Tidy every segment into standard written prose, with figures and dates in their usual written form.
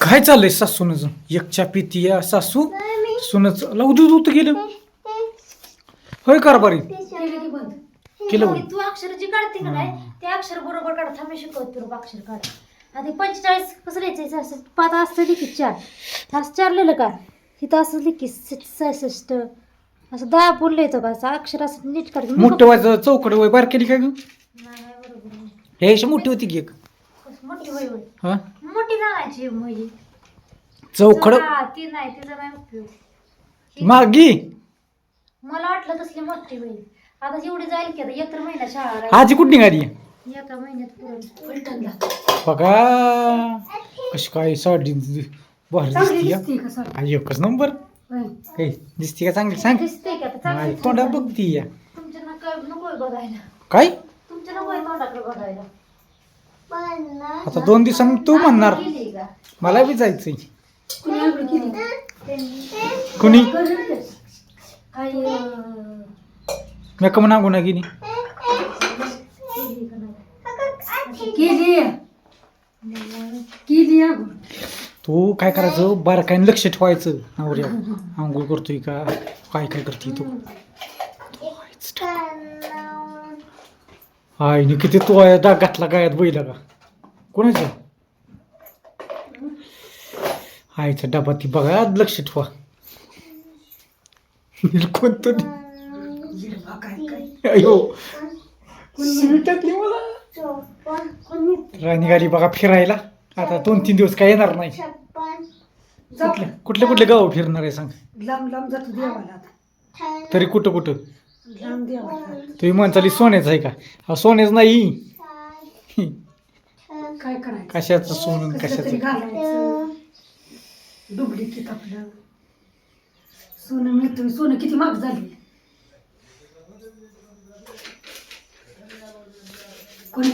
काय चाललंय सासूनच एकच्या पितीया सासू सुनच दूध दूध गेलं होय कारभारी केलं होय. तू अक्षर जी काढते का नाही ते अक्षर बरोबर काढ. थांबे शिकवत तुला अक्षर काढ. आधी 45 कसं लिहायचं असं 5 असतं लिखी 4 असं 4 लिहिलं का इथं असं लिखी 66 असं 10 बोललं येतं का असं अक्षर असं नीट काढ. मोठं व्हायचं चौकड वय बार केली काय ग नाही बरोबर नाही. हे अशी मोठी होती की एक मोठी होय होय हा मोठी जाण्याची म्हणजे चौकड ती नाही तिचा नाही उपयोग. मागी मला वाटलं तसली मोठी होईल. आता जेवढी जाईल की आता 1 महिना शाळा राहील. आजी कुठं निघाली एका महिन्यात पुरण फलटणला बघा कशी काय साडी भारी दिसती एकच नंबर हे दिसती का चांगली सांग दिसते की आता हाय, चांगली तोंडा बघती या तुमच्या नकोय बघायला. काय तुमच्या नकोय तोंडाकडे बघायला. आता 2 दिवसांनी तू म्हणणार गेली का मला बी जायचंय कुणी आंघोळ केली? कुणी काय मी कम नागू ना गेली केली आंघोळ. तू काय करायचं बारकाईने लक्ष ठेवायचं नवऱ्या आंघोळ करतोय का काय काय करते तू आईने किती तो डाग घातला गायात बैला का कोणाच्या आईचा डबा ती बघा लक्ष ठेवा कोणतं अयो शिवी टाकली मला राणी गाडी बघा फिरायला आता 2-3 दिवस काय येणार नाही कुठले गाव फिरणार आहे सांग लांब लांब जातो देवाला आता. तरी कुठं कुठं लांब देवाला तुम्ही म्हणताली सोन्याचं आहे का हा सोन्याच नाही काय करायचं कशाचं सोनं तरी कशाचं घालायचं. डुप्लिकेट आपलं सोनं मिळतं. सोनं किती महाग झाले. कोणी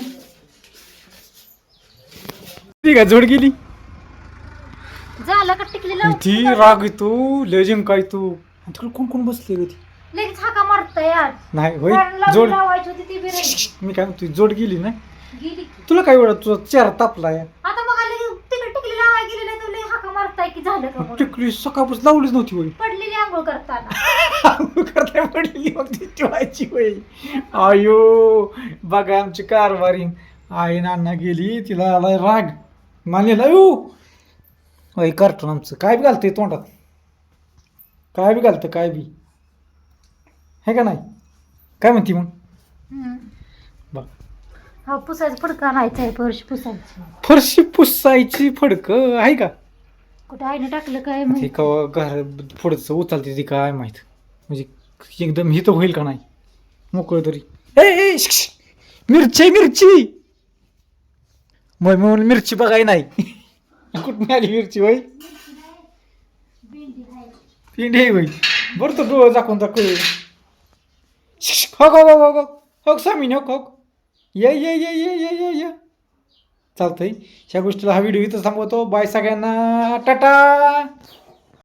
ती का जोड गेली झालं का टिकली ती राग येतो लेजिंग काय तू तिकडे कोण कोण बसले ग ती लगेच हाका मारता यार. नाही होय कारण लावून जोड लावायची होती ती बी राहिली. मी काय म्हणतो जोड गेली ना गेली की. तुला काय वेळा तुझा चेहरा तापलाय आता मग आले तिकडे टिकली लावाय गेली नाही तर लय हाका मारताय की झालं का म्हणून. टिकली सकाळपासून लावलीच नव्हती होय पडलेली आंघोळ करताना. करता पडली मग ती ठेवायची होय आयो बघा आमची कारभारी आई नाना गेली तिला आलाय राग मानेला यो होय कार्टून आमचं काय बी घालतंय तोंडात काय बी घालतं काय बी हे का नाही काय म्हणती मग बघ हा पुसायचं फडका आणायचं आहे फरशी पुसायची. फरशी पुसायची फडकं आहे का कुठे आईने टाकलं काय ते माहिती. का घर पुढचं उचलते ती काय माहीत म्हणजे एकदम हित होईल का नाही मोकळं तरी ए मिरची मग म्हणून मिरची बघाय नाही कुठून आली मिरची होय पिंडी आहे होय बरं तो डोळं दाखवून दाखव हो सामीन हो ये चालतंय ह्या गोष्टीला हा व्हिडिओ इथं थांबवतो बाय सगळ्यांना टाटा